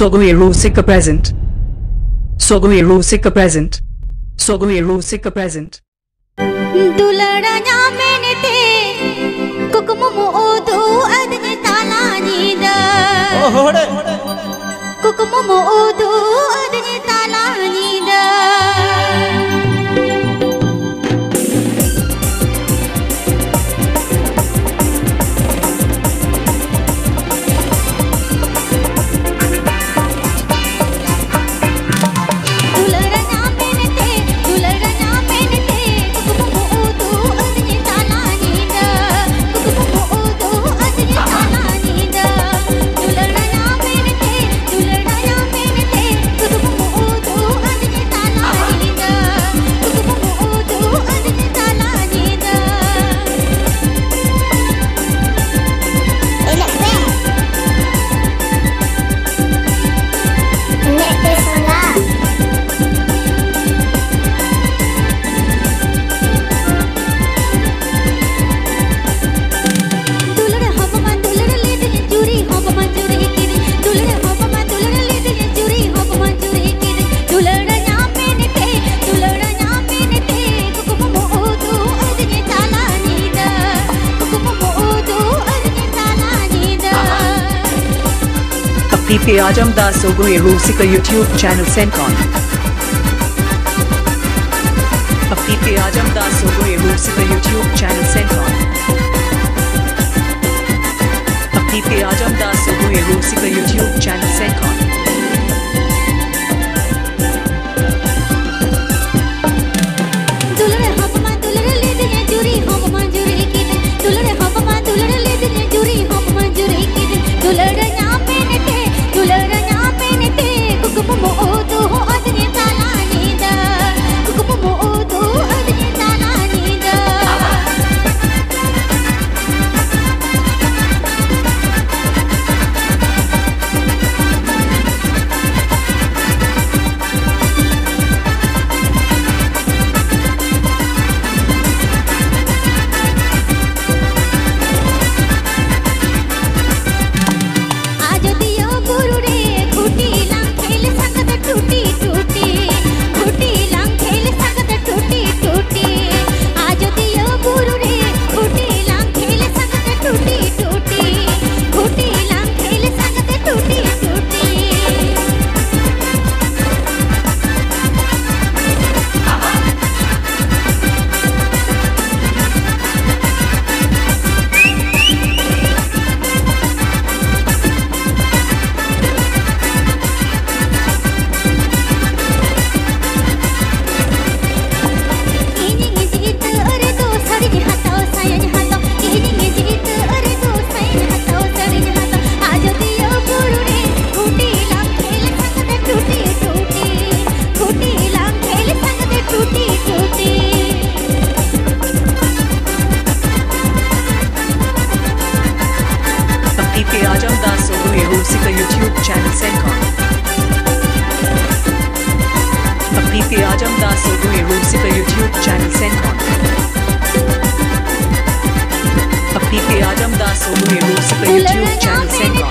Sogai Rusika present. Sogai Rusika present. Sogai Rusika present. Dularanya menete kukumu odu adne talanida. Kukumu odu adne talanida. PP Ajam Das Sogai Rusika YouTube channel Sencon. PP Ajam Das Sogai Rusika YouTube channel Sencon. PP Ajam Das Sogai Rusika YouTube channel Sencon. PP Ajam Das Sogai Rusika YouTube channel Sencon. PP Ajam Das Sogai Rusika YouTube channel Sencon. PP Ajam Das Sogai Rusika YouTube channel Sencon.